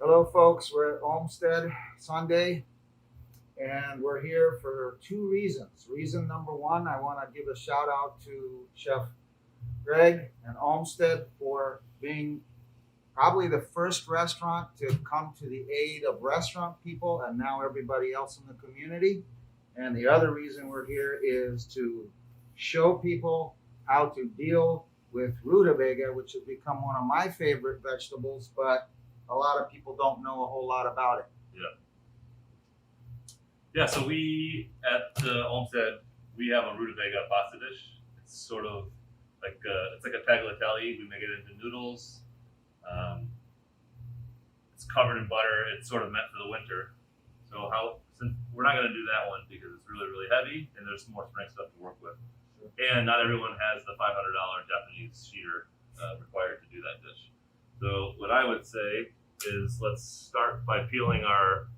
Hello, folks. We're at Olmsted Sunday, and we're here for two reasons. Reason number one, I want to give a shout out to Chef Greg and Olmsted for being probably the first restaurant to come to the aid of restaurant people and now everybody else in the community. And the other reason we're here is to show people how to deal with rutabaga, which has become one of my favorite vegetables, but a lot of people don't know a whole lot about it. Yeah. Yeah, so we at Olmsted, we have a rutabaga pasta dish. It's sort of like it's like a tagliatelle. We make it into noodles. It's covered in butter. It's sort of meant for the winter. So since we're not going to do that one because it's really really heavy and there's more spring stuff to work with, and not everyone has the $500 Japanese sheeter required to do that dish. So what I would say is let's start by peeling our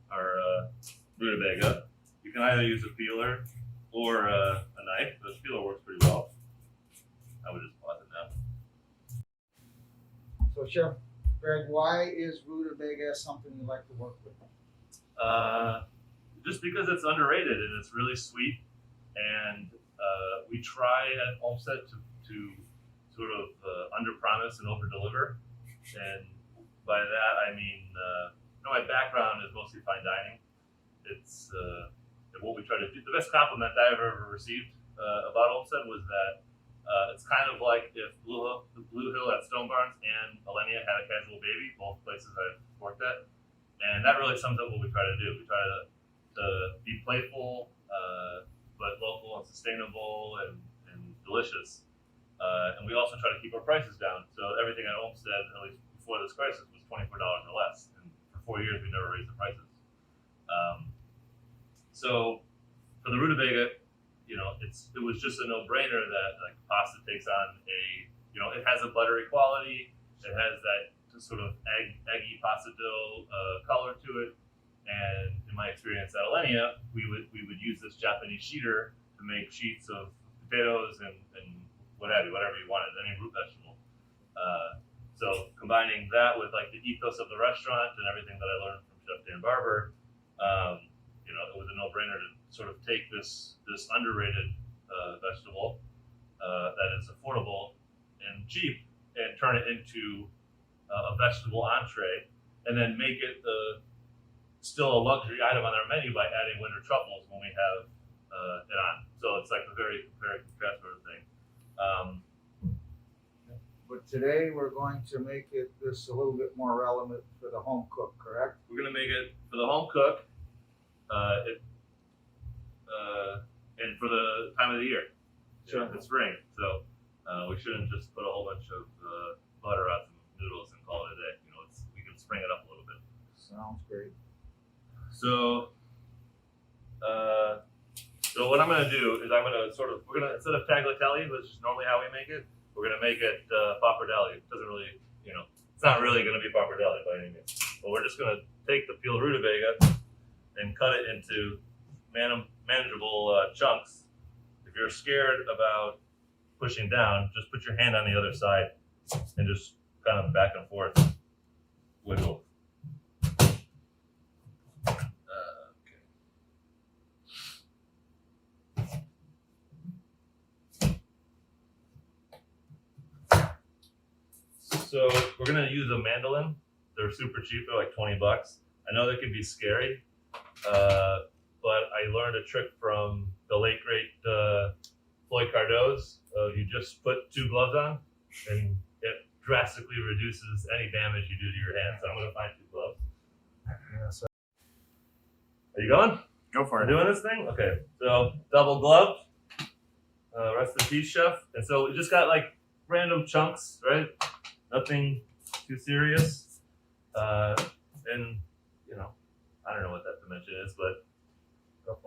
rutabaga. You can either use a peeler or a knife. The peeler works pretty well. I would just pause it now. So, Chef Greg, why is rutabaga something you like to work with? Just because it's underrated and it's really sweet, and we try at Olmsted to sort of under promise and over deliver. And by that I mean, my background is mostly fine dining. It's what we try to do. The best compliment I've ever received about Olmsted was that it's kind of like if the Blue Hill at Stone Barns and Alenia had a casual baby, both places I've worked at. And that really sums up what we try to do. We try to be playful, but local and sustainable and delicious. And we also try to keep our prices down. So everything at Olmsted, at least before this crisis, was $24 or less. And for 4 years, we never raised the prices. So for the rutabaga, it was just a no-brainer that like pasta takes on it has a buttery quality. It has that sort of eggy pasta dough color to it. And in my experience at Alenia, we would use this Japanese sheeter to make sheets of potatoes and whatever you wanted, any root vegetable. So combining that with like the ethos of the restaurant and everything that I learned from Chef Dan Barber, it was a no-brainer to sort of take this underrated vegetable that is affordable and cheap and turn it into a vegetable entree, and then make it still a luxury item on our menu by adding winter truffles when we have it on. So it's like a very compare and contrast sort of thing. But today we're going to make this a little bit more relevant for the home cook, correct? We're going to make it for the home cook, and for the time of the year. Sure. It's spring, so we shouldn't just put a whole bunch of butter on some noodles and call it a day. We can spring it up a little bit. Sounds great. So what I'm going to do is we're going to, instead of tagliatelle, which is normally how we make it, we're going to make it pappardelle. It doesn't really, it's not really going to be pappardelle by any means. But we're just going to take the peeled rutabaga and cut it into manageable chunks. If you're scared about pushing down, just put your hand on the other side and just kind of back and forth wiggle. So we're gonna use a mandolin. They're super cheap. They're like $20. I know they can be scary, but I learned a trick from the late great Floyd Cardoz. You just put 2 gloves on, and it drastically reduces any damage you do to your hands. So I'm gonna find 2 gloves. Yeah, so Are you going? Go for We're it. doing this thing? Okay. So double gloved. Rest in peace, chef. And so we just got like random chunks, right? Nothing too serious. And I don't know what that dimension is, but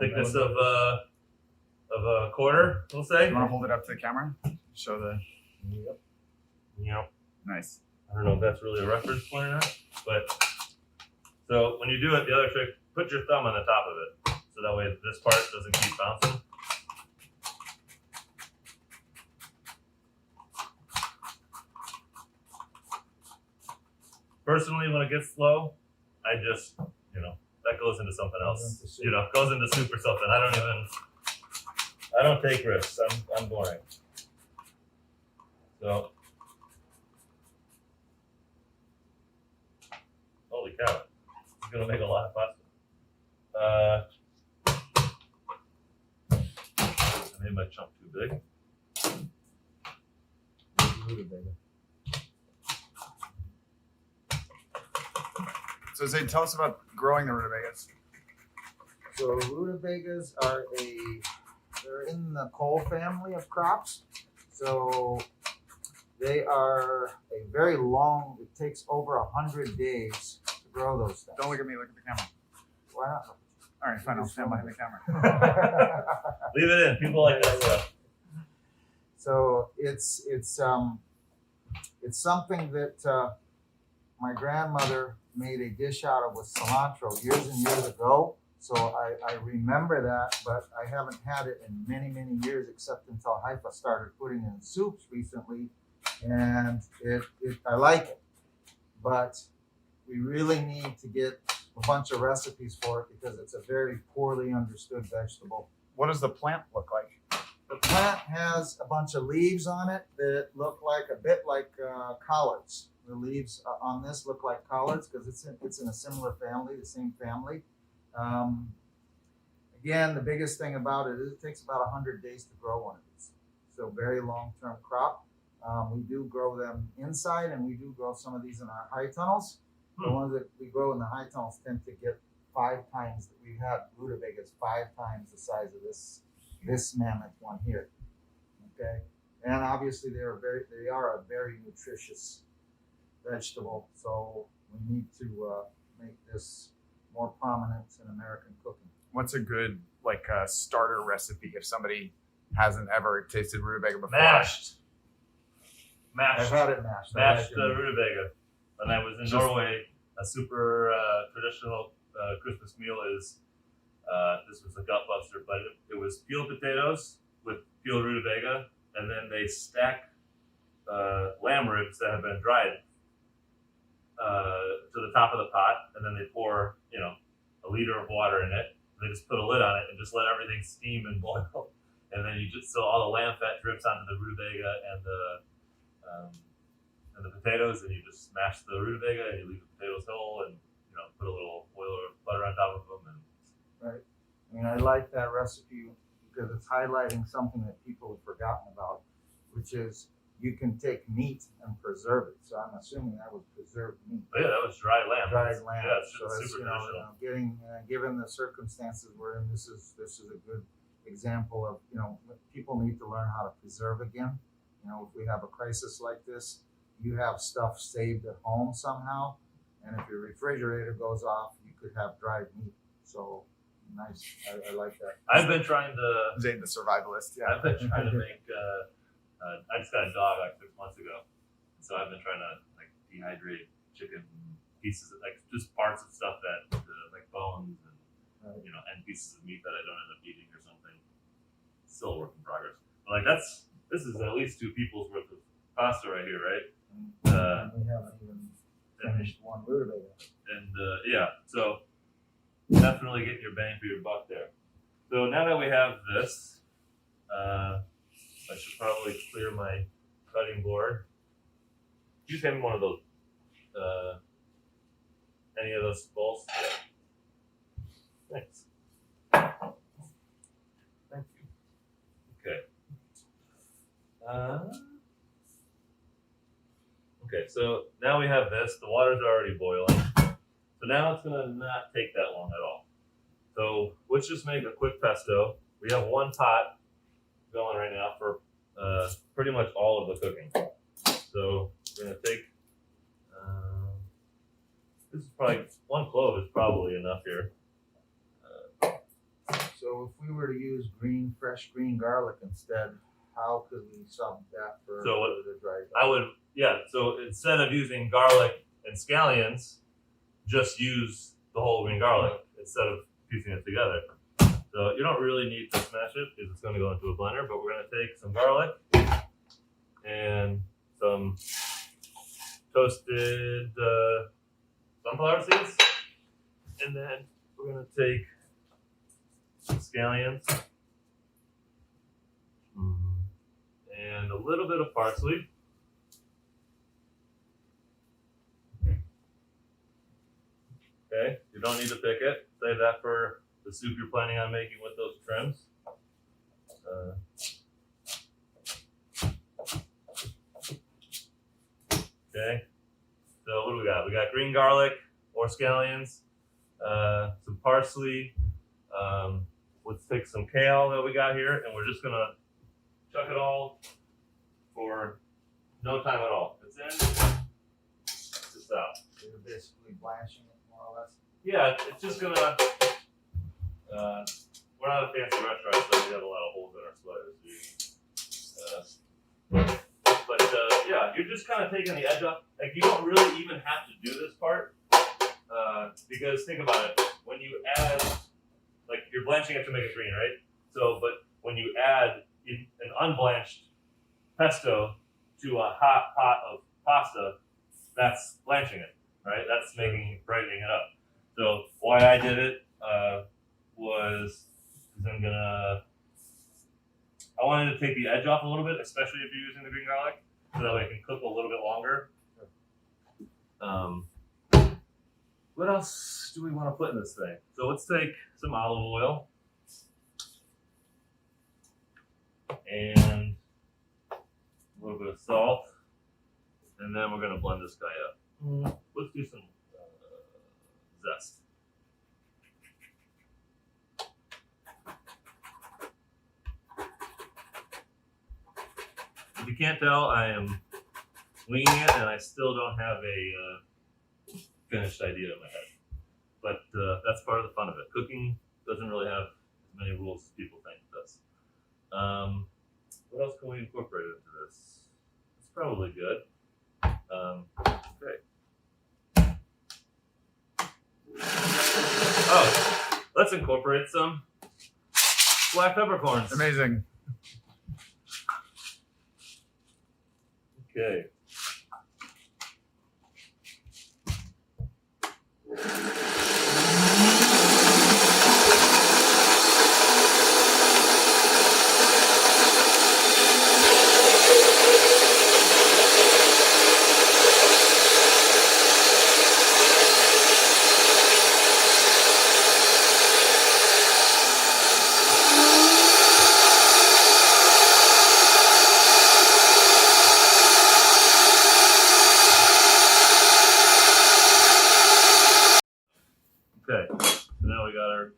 thickness of a quarter, we'll say. You want to hold it up to the camera? Show the. Yep. Nice. I don't know if that's really a reference point or not, but so when you do it, the other trick, put your thumb on the top of it, so that way this part doesn't keep bouncing. Personally, when it gets slow, I just, you know, that goes into something Goes else. into soup. You know, goes into soup or something. I don't take risks. I'm boring. So, holy cow, it's gonna make a lot of pasta. I made my chunk too big. So Zane, tell us about growing the rutabagas. So rutabagas are they're in the cole family of crops. So they are a very long, it takes over 100 days to grow those things. Don't look at me, look at the camera. Why not? All right, fine, I'll stand behind the camera. Leave it in. People like that stuff. So it's something that my grandmother made a dish out of with cilantro years and years ago. So I remember that, but I haven't had it in many, many years, except until Haifa started putting it in soups recently, and I like it. But we really need to get a bunch of recipes for it because it's a very poorly understood vegetable. What does the plant look like? The plant has a bunch of leaves on it that look like a bit like collards. The leaves on this look like collards because it's in a similar family, the same family. Again, the biggest thing about it is it takes about 100 days to grow one of these. So very long-term crop. We do grow them inside, and we do grow some of these in our high tunnels. The ones that we grow in the high tunnels tend to get 5 times. We've had rutabagas 5 times the size of this mammoth one here. Okay, and obviously they are a very nutritious vegetable. So we need to make this more prominent in American cooking. What's a good starter recipe if somebody hasn't ever tasted rutabaga before? Mashed. I've had it mashed. Mashed I like it. rutabaga. When I was in Norway, a super traditional Christmas meal is this was a gut buster, but it was peeled potatoes with peeled rutabaga, and then they stack lamb ribs that have been dried to the top of the pot, and then they pour, a liter of water in it. They just put a lid on it and just let everything steam and boil, and then so all the lamb fat drips onto the rutabaga and the potatoes, and you just smash the rutabaga and you leave the potatoes whole, and put a little oil or butter on top of them. And Right. I mean, I like that recipe because it's highlighting something that people have forgotten about, which is you can take meat and preserve it. So I'm assuming that was preserved meat. but yeah, that was dry lamb. Dried lamb. Yeah, it's So that's, super traditional. getting given the circumstances we're in, this is a good example of people need to learn how to preserve again. If we have a crisis like this, you have stuff saved at home somehow, and if your refrigerator goes off, you could have dried meat. So nice, I like that. I've been trying to. Zane, the survivalist. Yeah. I've been trying to make. I just got a dog like 6 months ago, so I've been trying to dehydrate chicken pieces, just parts of stuff that like bones and Right. and pieces of meat that I don't end up eating or something. Still a work in progress. But this is at least 2 people's worth of pasta right here, right? And we haven't even finished one rutabaga. And so definitely getting your bang for your buck there. So now that we have this, I should probably clear my cutting board. You just hand me one of those. Any of those bowls? Yeah. Thanks. Thank you. Okay. Okay, so now we have this. The water's already boiling. So now it's gonna not take that long at all. So let's just make a quick pesto. We have 1 pot going right now for pretty much all of the cooking. So we're gonna take, this is probably, 1 clove is probably enough here. So if we were to use fresh green garlic instead, how could we sub that for the dried garlic? So instead of using garlic and scallions, just use the whole green garlic instead of piecing it together. So you don't really need to smash it because it's going to go into a blender, but we're going to take some garlic and some toasted sunflower seeds. And then we're gonna take some scallions and a little bit of parsley. Okay, you don't need to pick it. Save that for the soup you're planning on making with those trims. Okay, so what do we got? We got green garlic or scallions, some parsley. Let's take some kale that we got here, and we're just gonna chuck it all for no time at all. It's in, it's just out. So you're basically blanching it more or less. Yeah, it's just gonna. We're not a fancy restaurant, so we have a lot of holes in our sweaters. Yeah, you're just kind of taking the edge off. Like you don't really even have to do this part because think about it. When you add, like you're blanching it to make it green, right? So, but when you add an unblanched pesto to a hot pot of pasta, that's blanching it, right? That's brightening it up. So why I did it was because I wanted to take the edge off a little bit, especially if you're using the green garlic, so that way it can cook a little bit longer. What else do we want to put in this thing? So let's take some olive oil and a little bit of salt, and then we're going to blend this guy up. Let's do some zest. If you can't tell, I am winging it, and I still don't have a finished idea in my head. But that's part of the fun of it. Cooking doesn't really have as many rules as people think it does. What else can we incorporate into this? It's probably good. Okay. Oh, let's incorporate some black peppercorns. Amazing. Okay. Okay, so now we got our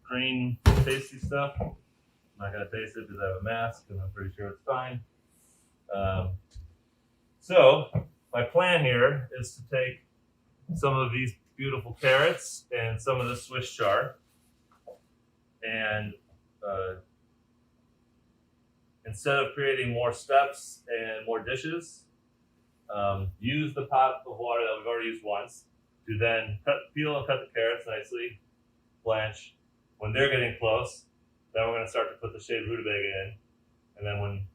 green tasty stuff. I'm not gonna taste it because I have a mask and I'm pretty sure it's fine. So my plan here is to take some of these beautiful carrots and some of the Swiss chard and instead of creating more steps and more dishes, use the pot of water that we've already used once to then peel and cut the carrots nicely, blanch. When they're getting close, then we're going to start to put the shaved rutabaga in. And then when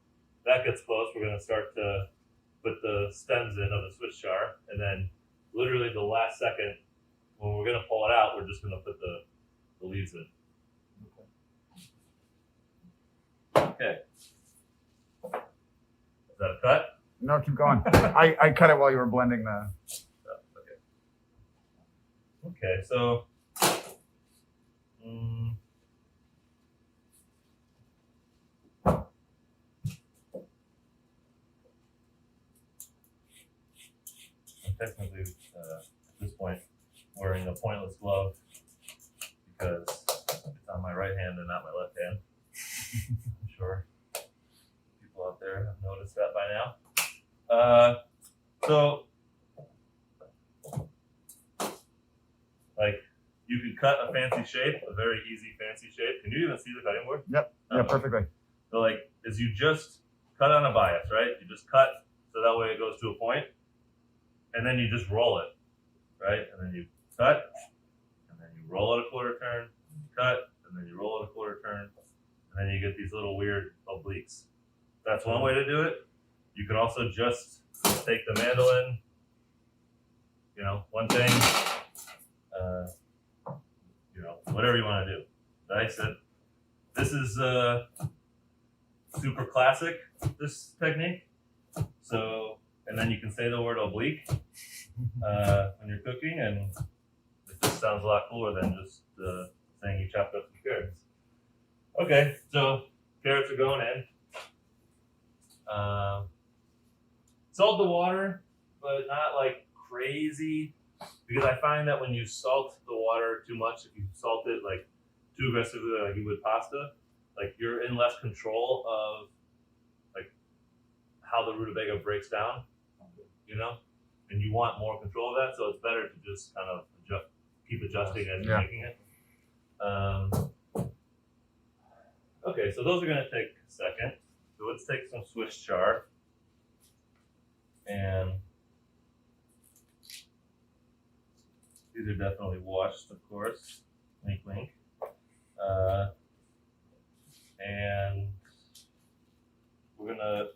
that gets close, we're going to start to put the stems in of the Swiss chard. And then literally the last second, when we're going to pull it out, we're just going to put the leaves in. Okay. Is that a cut? No, keep going. I cut it while you were blending the. Okay, so I'm technically at this point wearing a pointless glove because it's on my right hand and not my left hand. I'm sure people out there have noticed that by now. So like you can cut a fancy shape, a very easy fancy shape. Can you even see the cutting board? Yep. Yeah, perfectly. So like is you just cut on a bias, right? You just cut so that way it goes to a point, and then you just roll it, right? And then you cut, and then you roll it a quarter turn, cut, and then you roll it a quarter turn, and then you get these little weird obliques. That's one way to do it. You can also just take the mandolin, one thing, whatever you want to do. Nice. This is super classic, this technique. So, and then you can say the word oblique when you're cooking, and it just sounds a lot cooler than just saying you chopped up some carrots. Okay, so carrots are going in. Salt the water, but not like crazy, because I find that when you salt the water too much, if you salt it like too aggressively, like you would pasta, like you're in less control of like how the rutabaga breaks down, you know, and you want more control of that. So it's better to just kind of keep adjusting as you're making it. Okay, so those are going to take a second. So let's take some Swiss chard. And these are definitely washed, of course. Wink, wink. And we're going to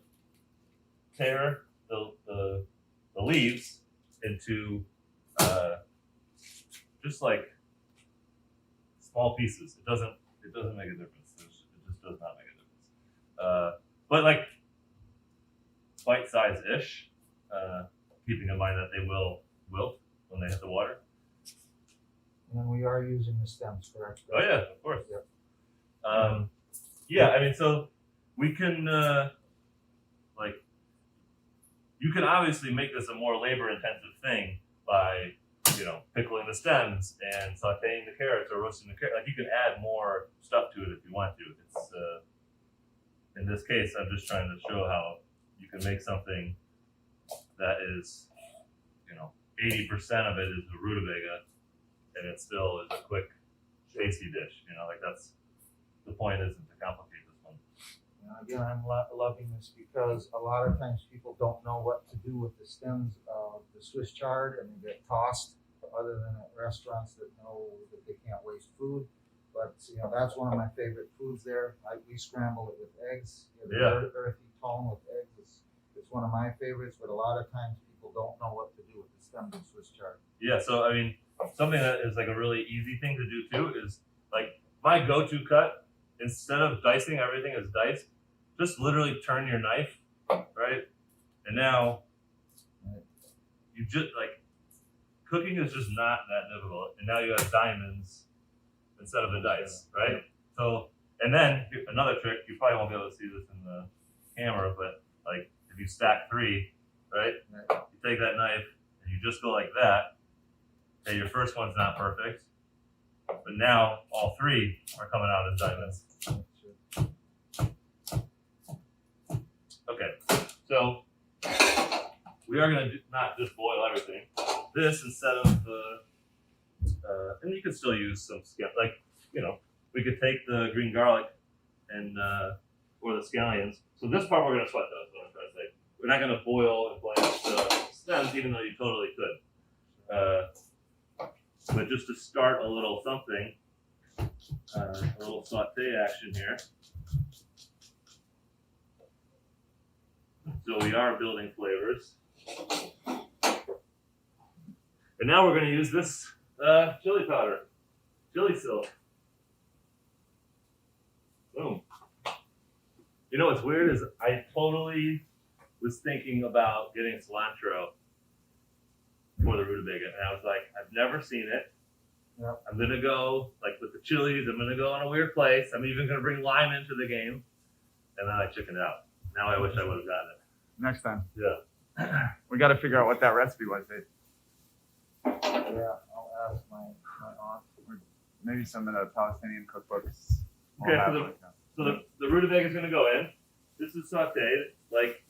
tear the leaves into just like small pieces. It doesn't make a difference. It just does not make a difference. But like bite-size-ish, keeping in mind that they will wilt when they hit the water. And then we are using the stems, correct? Oh yeah, of course. Yep. Yeah, I mean, so we can like you can obviously make this a more labor-intensive thing by pickling the stems and sautéing the carrots or roasting the carrots. Like you can add more stuff to it if you want to. It's in this case, I'm just trying to show how you can make something that is 80% of it is the rutabaga, and it still is a quick, tasty dish. Like that's the point. Isn't to complicate this one. Again, I'm loving this because a lot of times people don't know what to do with the stems of the Swiss chard, and they get tossed. Other than at restaurants that know that they can't waste food, but that's one of my favorite foods. There, we scramble it with eggs. The earthy tone with eggs. It's one of my favorites, but a lot of times people don't know what to do with the stems of Swiss chard. Yeah, so I mean, something that is like a really easy thing to do too is like my go-to cut. Instead of dicing everything as diced, just literally turn your knife, right? And now you just like cooking is just not that difficult. And now you have diamonds instead of the dice, right? So, and then another trick, you probably won't be able to see this in the camera, but like if you stack 3, right? You take that knife and you just go like that. Okay, your first one's not perfect, but now all 3 are coming out as diamonds. Okay, so we are going to not just boil everything. This instead of and you can still use some like we could take the green garlic and or the scallions. So this part we're going to sweat though. Is what I'm trying to say. We're not going to boil and blanch the stems, even though you totally could. But just to start a little something, a little saute action here. So we are building flavors. And now we're going to use this chili powder, chili silk. Boom. What's weird is I totally was thinking about getting cilantro for the rutabaga, and I was like, I've never seen it. Yep. I'm gonna go like with the chilies. I'm gonna go in a weird place. I'm even gonna bring lime into the game, and then I chickened out. Now I wish I would have gotten it. Next time. Yeah. We got to figure out what that recipe was. Yeah, I'll ask my aunt. Or maybe some of the Palestinian cookbooks. will Okay, have so like that. So the rutabaga is going to go in. This is sauteed. Like,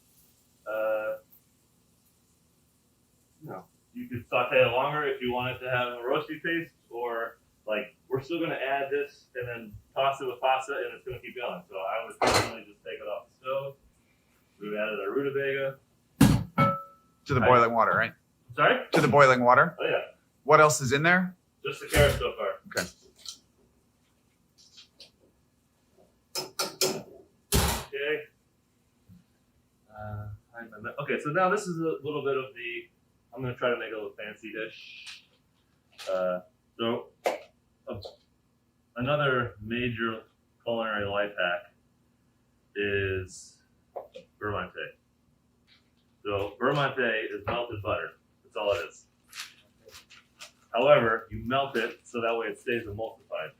you could saute it longer if you want it to have a roasty taste, or like we're still going to add this and then toss it with pasta, and it's going to keep going. So I would personally just take it off the stove. We've added our rutabaga To the boiling water, right? Sorry? To the boiling water. Oh yeah, What else is in there? just the carrots so far. Okay. Okay. Okay, so now this is a little bit of the. I'm going to try to make a little fancy dish. So another major culinary life hack is Vermonte. So Vermonte is melted butter. That's all it is. However, you melt it so that way it stays emulsified.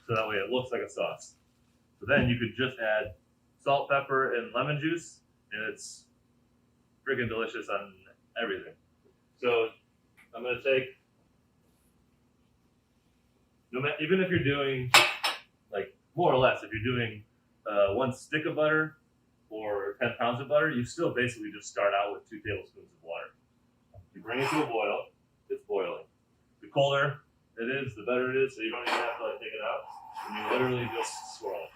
So that way it looks like a sauce. So then you could just add salt, pepper, and lemon juice, and it's freaking delicious on everything. So I'm gonna take, even if you're doing like more or less, if you're doing 1 stick of butter or 10 pounds of butter, you still basically just start out with 2 tablespoons of water. You bring it to a boil, it's boiling. The colder it is, the better it is, so you don't even have to like take it out. And you literally just swirl it.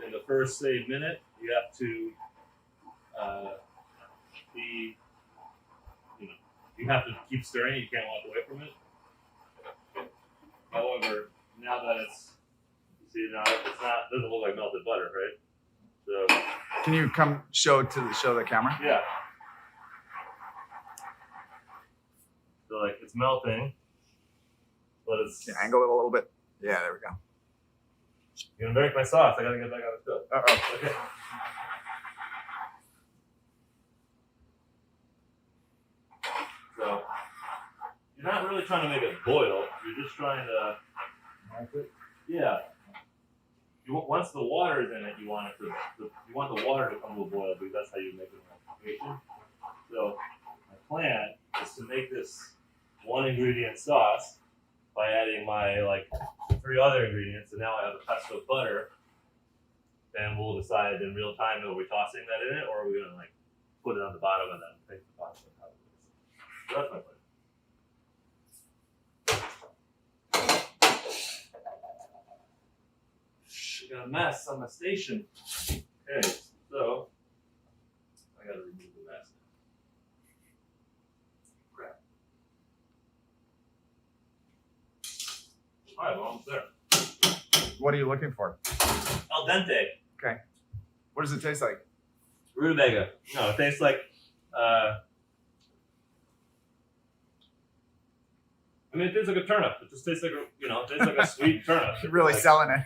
In the first, say, minute, you have to be, you have to keep stirring. You can't walk away from it. However, now that it's, you see, now it's not, doesn't look like melted butter, right? So Can you come show the camera? yeah. So like it's melting, but it's. Can you angle it a little bit? Yeah, there we go. You're gonna break my sauce. I gotta get back on the stove. Uh-oh. Okay. So you're not really trying to make it boil. You're just trying to. Yeah. Once the water is in it, you want you want the water to come to a boil because that's how you make it emulsification. So my plan is to make this 1 ingredient sauce by adding my like 3 other ingredients, and now I have a pesto butter. And we'll decide in real time, are we tossing that in it, or are we gonna like put it on the bottom and then take the pasta on top of it? So that's my plan. I got a mess on my station. Okay, so I gotta remove the mess. Crap. All right, well, almost there. What are you looking for? Al dente. Okay. What does it taste like? Rutabaga. No, it tastes like. I mean, it tastes like a turnip. It just tastes like it tastes like a sweet turnip. You're really like, selling it.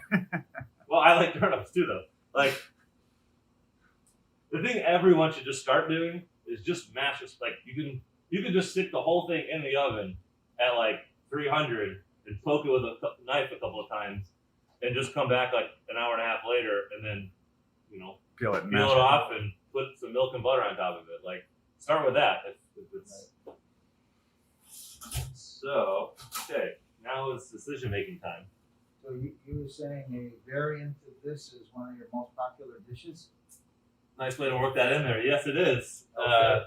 Well, I like turnips too, though. Like, the thing everyone should just start doing is just mash it. Like, you can just stick the whole thing in the oven at like 300 and poke it with a knife a couple of times, and just come back like an hour and a half later, and then Peel it. And peel mash it off and put some milk and butter on top of it. Like, start with that. If it's so. Okay, now it's decision-making time. So you were saying a variant of this is one of your most popular dishes? Nice way to work that in there. Yes, it is. Okay.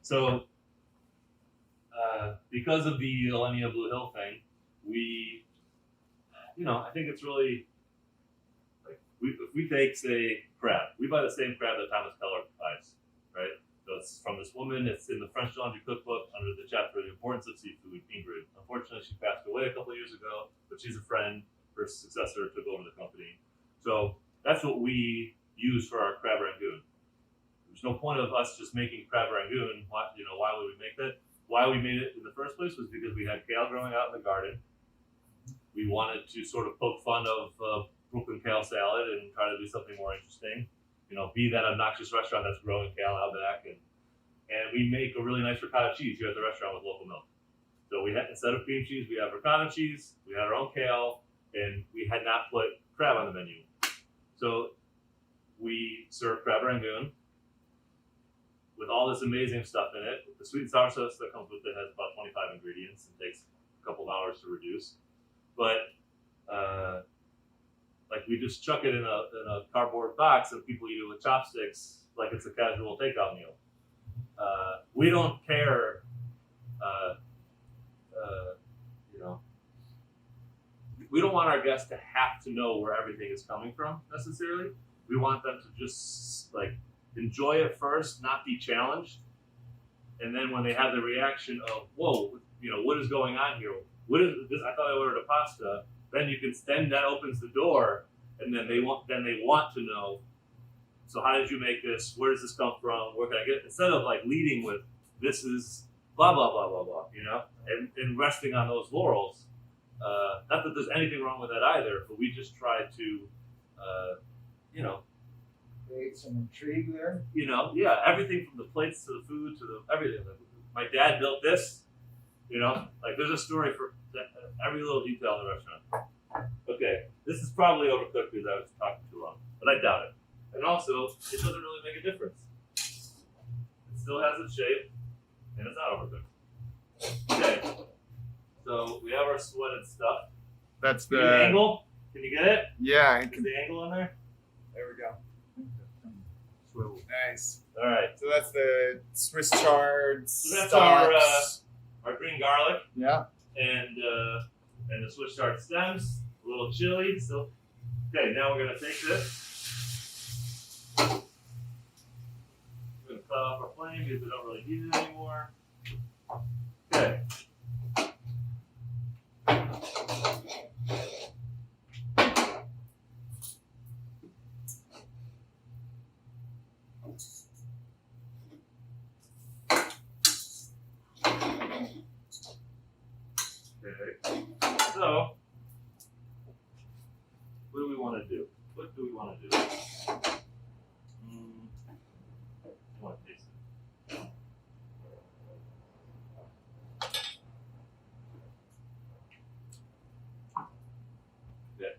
So, because of the Alenia Blue Hill thing, we, I think it's really, like, if we take, say, crab, we buy the same crab that Thomas Keller buys, right? So it's from this woman. It's in the French Laundry Cookbook under the chapter The Importance of Seafood, Ingrid. Unfortunately, she passed away a couple of years ago, but she's a friend. Her successor took over the company. So that's what we use for our crab rangoon. There's no point of us just making crab rangoon. Why would we make that? Why we made it in the first place was because we had kale growing out in the garden. We wanted to sort of poke fun of Brooklyn kale salad and try to do something more interesting. Be that obnoxious restaurant that's growing kale out back, and we make a really nice ricotta cheese here at the restaurant with local milk. So we had, instead of cream cheese, we have ricotta cheese. We had our own kale, and we had not put crab on the menu. So we serve crab rangoon with all this amazing stuff in it. The sweet and sour sauce that comes with it has about 25 ingredients and takes a couple of hours to reduce. But like, we just chuck it in a cardboard box and people eat it with chopsticks like it's a casual takeout meal. We don't care, we don't want our guests to have to know where everything is coming from necessarily. We want them to just like enjoy it first, not be challenged. And then when they have the reaction of, whoa, what is going on here? What is this? I thought I ordered a pasta. Then that opens the door, and then they want to know. So how did you make this? Where does this come from? Where can I get it? Instead of like leading with, this is blah blah blah blah blah. You know, and resting on those laurels. Not that there's anything wrong with that either, but we just try to, you know, Create some intrigue there. yeah, everything from the plates to the food to the everything. Like, my dad built this. You know, like there's a story for every little detail in the restaurant. Okay, this is probably overcooked because I was talking too long, but I doubt it. And also, it doesn't really make a difference. It still has its shape, and it's not overcooked. Okay, so we have our sweated stuff. That's Can you angle? Can you get it? Yeah, I Is can. the angle on there? There we go. Swivel. Nice. All right. So that's the Swiss chard So that's stocks. our green garlic Yeah. and the Swiss chard stems. A little chili. So, okay, now we're gonna take this. We're gonna cut off our flame because we don't really need it anymore. Okay. Okay. So, what do we want to do? What do we want to do? I want to taste it. Okay.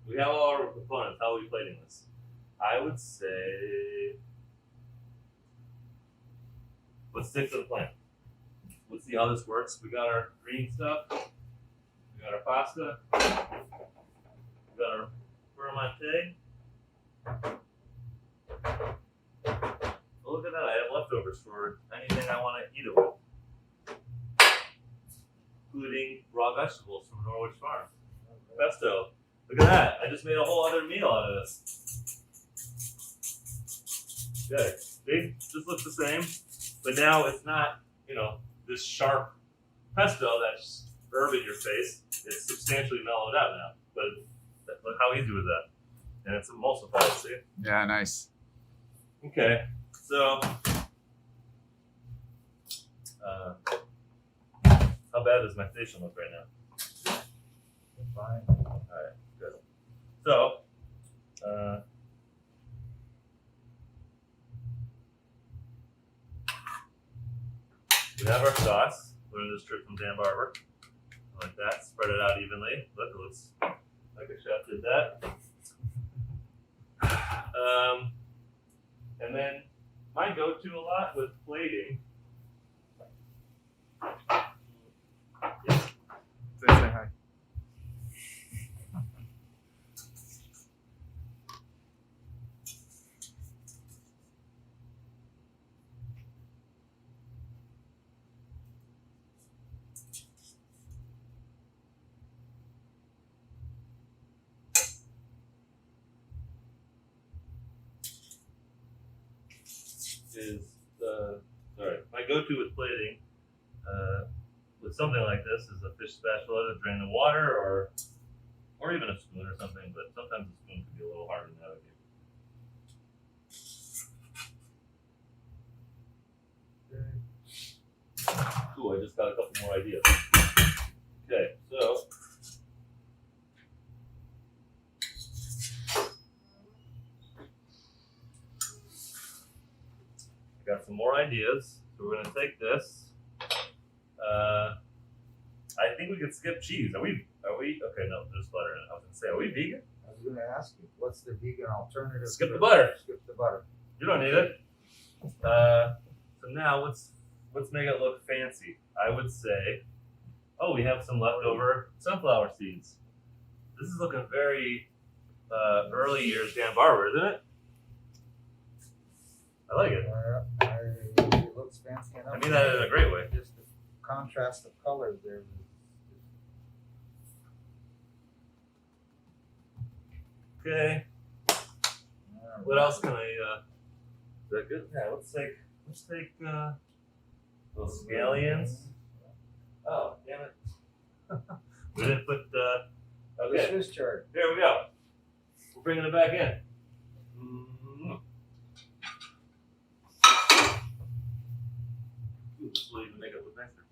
We have all our components. How are we plating this? I would say let's stick to the plan. Let's see how this works. We got our green stuff. We got our pasta. We got our fermante. Oh, look at that. I have leftovers for anything I want to eat it with, including raw vegetables from Norwich Farm. Pesto. Look at that. I just made a whole other meal out of this. Okay. See? Just looks the same. But now it's not, this sharp pesto that's herb in your face. It's substantially mellowed out now. But look how easy was that. And it's emulsified, see? Yeah, nice. Okay. So, how bad does my station look right now? Fine. Alright, good. So, we have our sauce. Learned this trick from Dan Barber. Like that. Spread it out evenly. Look, it looks like a chef did that. And then my go-to a lot with plating. Say hi. My go-to with plating, with something like this, is a fish spatula to drain the water, or even a spoon or something. But sometimes a spoon can be a little harder to navigate. Ooh, I just got a couple more ideas. Okay, so. Got some more ideas. So we're gonna take this. I think we could skip cheese. Are we? Okay, no, there's butter in it. I was gonna say, are we vegan? I was going to ask you, what's the vegan alternative? Skip to the butter. Skip the butter. You don't need it. So now let's make it look fancy. I would say, oh, we have some leftover sunflower seeds. This is looking very early years Dan Barber, isn't it? I like it. It looks fancy enough. I mean that in a great way. Just the contrast of colors there. Okay. What else can I? Is that good? Yeah. Let's take those scallions. Oh, damn it! We didn't put. Okay. Swiss chard. Here we go. We're bringing it back in. this will even make it look nicer.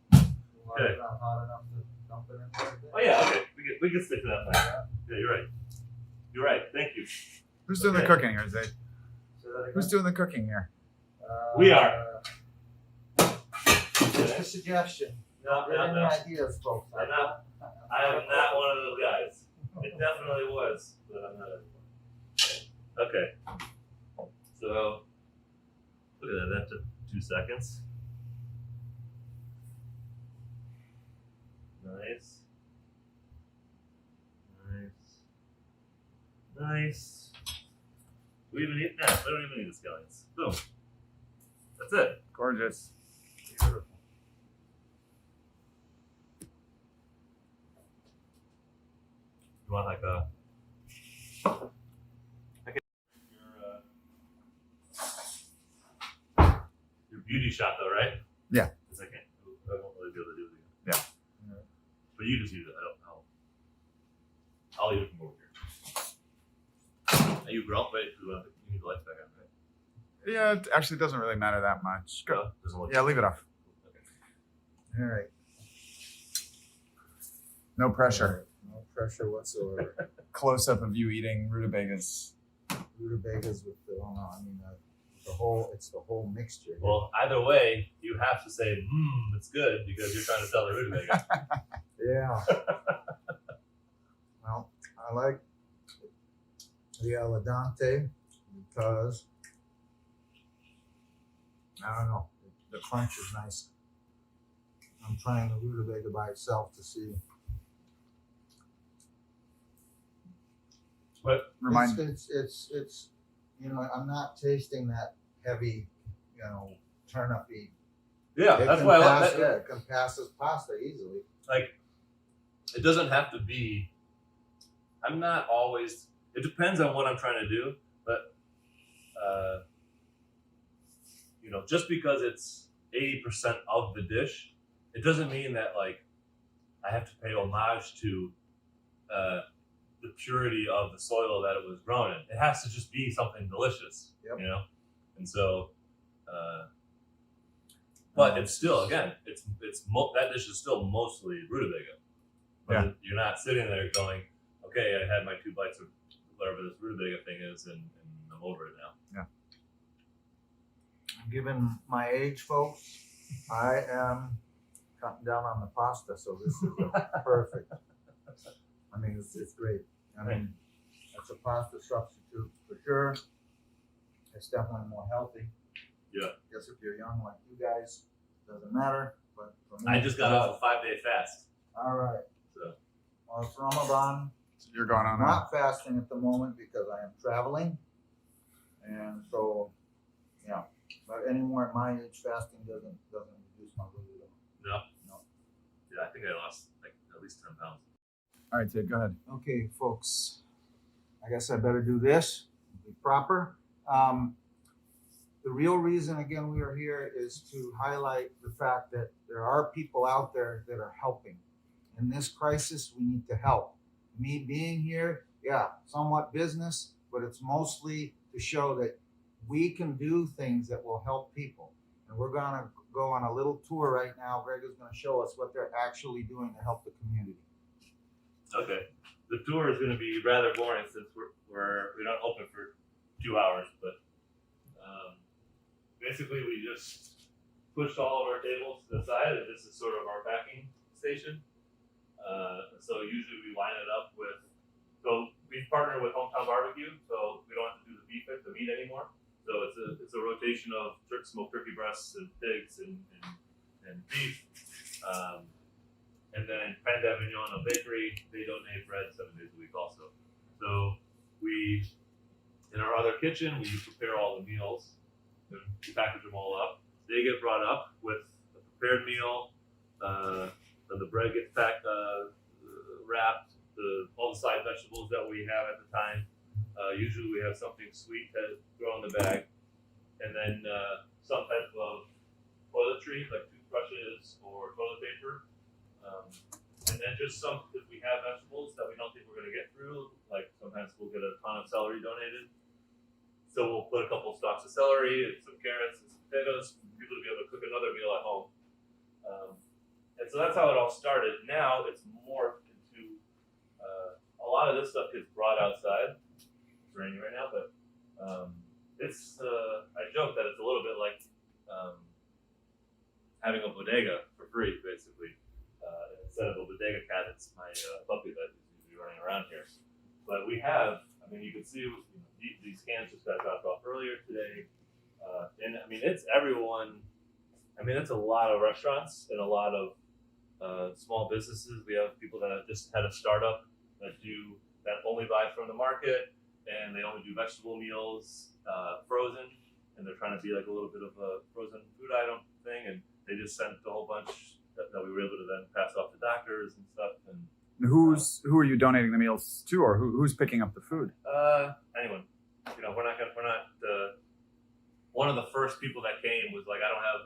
Hot enough to dump it in there. Oh yeah, okay. We can stick to that plan. Yeah, you're right. You're right. Thank you. Who's doing the Okay. cooking here, Zay? Say that again? Who's doing the cooking here? We are. Just a suggestion. No, Get no, any no. ideas, folks. I'm not. I am not one of those guys. It definitely was, but I'm not anymore. Okay. So look at that. That took 2 seconds. Nice. Nice. Nice. Do we even need that? We don't even need the scallions. Boom. That's it. Gorgeous. Beautiful. You want like a your beauty shot though, right? Yeah. Because I won't really be able to do it again. Yeah. But you just use it. I'll use it from over here. Are you grown? Wait, you need the lights back on, right? Yeah, it actually doesn't really matter that much. Go. No, doesn't look Yeah, leave it off. Okay. All right. No pressure. No pressure whatsoever. Close up of you eating rutabagas. Rutabagas with the, it's the whole mixture. Well, either way, you have to say, it's good because you're trying to sell the rutabaga. Yeah. Well, I like the al dente because I don't know, the crunch is nice. I'm trying the rutabaga by itself to see. But Remind It's I'm not tasting that heavy, turnipy. yeah, It that's can why I pass, love that. yeah, it can pass as pasta easily. Like, it doesn't have to be. I'm not always. It depends on what I'm trying to do, but just because it's 80% of the dish, it doesn't mean that like I have to pay homage to the purity of the soil that it was grown in. It has to just be something delicious, Yep. And so. But it's still, again, that dish is still mostly rutabaga. But Yeah. You're not sitting there going, okay, I had my 2 bites of whatever this rutabaga thing is, and I'm over it now. Given my age, folks, I am cutting down on the pasta, so this is perfect. I mean, it's great. I mean, it's a pasta substitute for sure. It's definitely more healthy. Yeah. Guess if you're young like you guys, doesn't matter. But for me, I just got off a 5-day fast. All right. So Well, it's Ramadan. You're going on I'm not fasting at the moment because I am traveling, and so yeah. But anymore at my age, fasting doesn't reduce my libido. no. No. Yeah, I think I lost like at least 10 pounds. All right, Sid, go ahead. Okay, folks. I guess I better do this. Be proper. The real reason, again, we are here is to highlight the fact that there are people out there that are helping. In this crisis, we need to help. Me being here, yeah, somewhat business, but it's mostly to show that we can do things that will help people. And we're going to go on a little tour right now. Greg is going to show us what they're actually doing to help the community. Okay. The tour is going to be rather boring since we don't open for 2 hours, but basically we just pushed all of our tables to the side, and this is sort of our packing station. So usually we line it up with. So we partner with Hometown Barbecue, so we don't have to do the meat anymore. So it's a rotation of smoked turkey breasts and pigs and beef. And then Pan d'Avignon, a bakery, they donate bread 7 days a week also. So in our other kitchen, we prepare all the meals and we package them all up. They get brought up with a prepared meal, then the bread gets packed, wrapped, all the side vegetables that we have at the time. Usually we have something sweet to throw in the bag. And then some type of toiletry, like toothbrushes or toilet paper. And then just if we have vegetables that we don't think we're going to get through, like sometimes we'll get a ton of celery donated. So we'll put a couple of stalks of celery and some carrots and some potatoes for people to be able to cook another meal at home. And so that's how it all started. Now it's morphed into a lot of this stuff gets brought outside. It's raining right now, but it's I joke that it's a little bit like having a bodega for free, basically. Instead of a bodega cat, it's my puppy that is usually running around here. But we have, I mean, you can see these cans just got dropped off earlier today. And I mean, it's everyone. I mean, it's a lot of restaurants and a lot of small businesses. We have people that have just had a startup that only buy from the market, and they only do vegetable meals, frozen, and they're trying to be like a little bit of a frozen food item thing. And they just sent a whole bunch that we were able to then pass off to doctors and stuff. And Who are you donating the meals to, or who's picking up the food? Anyone. You know, we're not. One of the first people that came was like, I don't have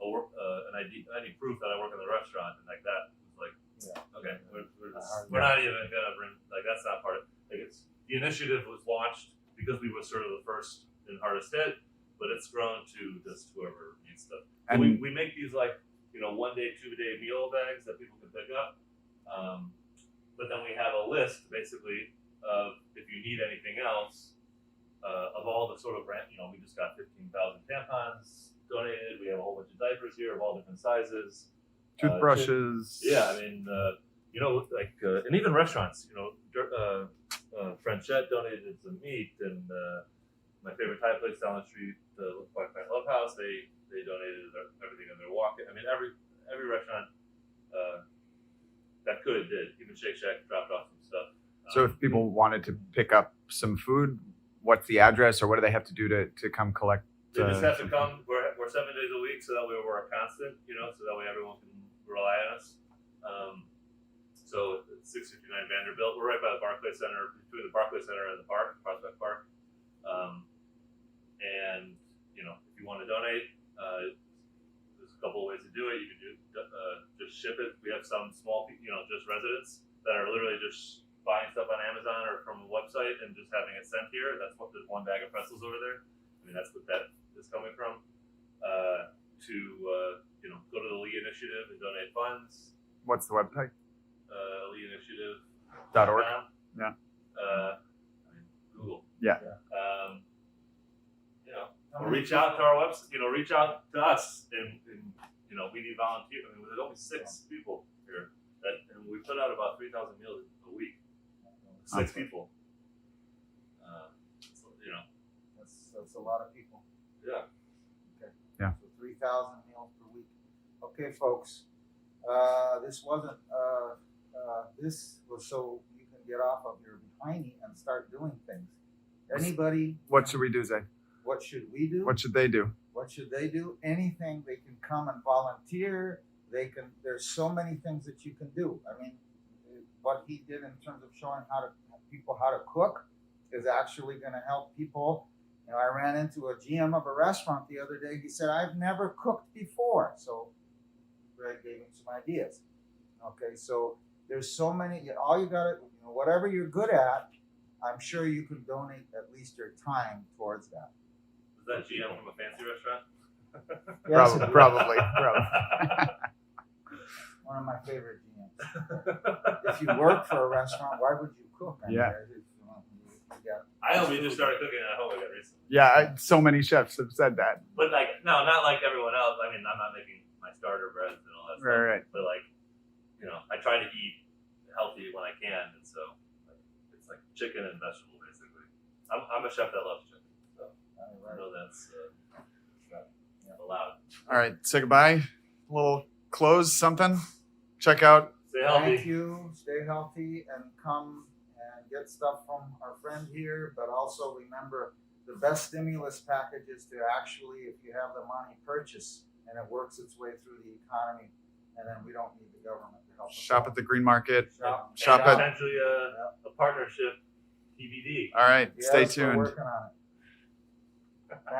an ID proof that I work in the restaurant, and like that was like, okay, we're not even gonna bring, like, that's not part of like the initiative was launched because we were sort of the first and hardest hit, but it's grown to just whoever needs stuff. So And we make these like, you know, 1 day, 2 day meal bags that people can pick up. But then we have a list basically of if you need anything else, of all the sort of brand, you know, we just got 15,000 tampons donated. We have a whole bunch of diapers here of all different sizes. toothbrushes. Yeah, I mean, you know, like, and even restaurants, you know, Frenchette donated some meat, and my favorite Thai place down the street, the Black Pine Love House, they donated everything in their walk. I mean, every restaurant that could did. Even Shake Shack dropped off some stuff. So if people wanted to pick up some food, what's the address, or what do they have to do to come collect? They just have to come. We're 7 days a week, so that way we're a constant, you know, so that way everyone can rely on us. So it's 659 Vanderbilt. We're right by the Barclay Center, between the Barclay Center and the park, Prospect Park. And you know, if you want to donate, there's a couple of ways to do it. You can just ship it. We have some small, you know, just residents that are literally just buying stuff on Amazon or from a website and just having it sent here. That's what there's 1 bag of pretzels over there. I mean, that's what that is coming from. You know, go to the Lee Initiative and donate funds. What's the website? LeeInitiative.org. Yeah. I mean, Google. Yeah. You know, or reach out to our website. You know, reach out to us, and you know, we need volunteers. I mean, there's only 6 people here, and we put out about 3,000 meals a week. 6 people. So, you know, That's a lot of people. yeah. Okay. Yeah. So 3,000 meals per week. Okay, folks. This wasn't. This was so you can get off of your behindy and start doing things. Anybody? What should we do, Zay? What should we do? What should they do? What should they do? Anything. They can come and volunteer. They can. There's so many things that you can do. I mean, what he did in terms of showing people how to cook is actually going to help people. You know, I ran into a GM of a restaurant the other day. He said, "I've never cooked before." So Greg gave him some ideas. Okay, so there's so many. All you got to, you know, whatever you're good at, I'm sure you can donate at least your time towards that. Is that GM from a fancy restaurant? Yes, it is. Probably. One of my favorite GMs. If you work for a restaurant, why would you cook? I mean, Yeah. I only just started cooking at home again recently. Yeah, so many chefs have said that. But like, no, not like everyone else. I mean, I'm not making my starter breads and all that stuff. Right. But like, you know, I try to eat healthy when I can, and so it's like chicken and vegetable basically. I'm a chef that loves chicken, so I know that's allowed. All right, say goodbye. A little close, something. Check out. Stay healthy. Thank you. Stay healthy and come and get stuff from our friend here. But also remember, the best stimulus package is to actually, if you have the money, purchase, and it works its way through the economy, and then we don't need the government to help us. Shop at the Green Market. Shop at- Potentially a partnership TBD. All right, stay Yes, we're tuned. working on it. Thank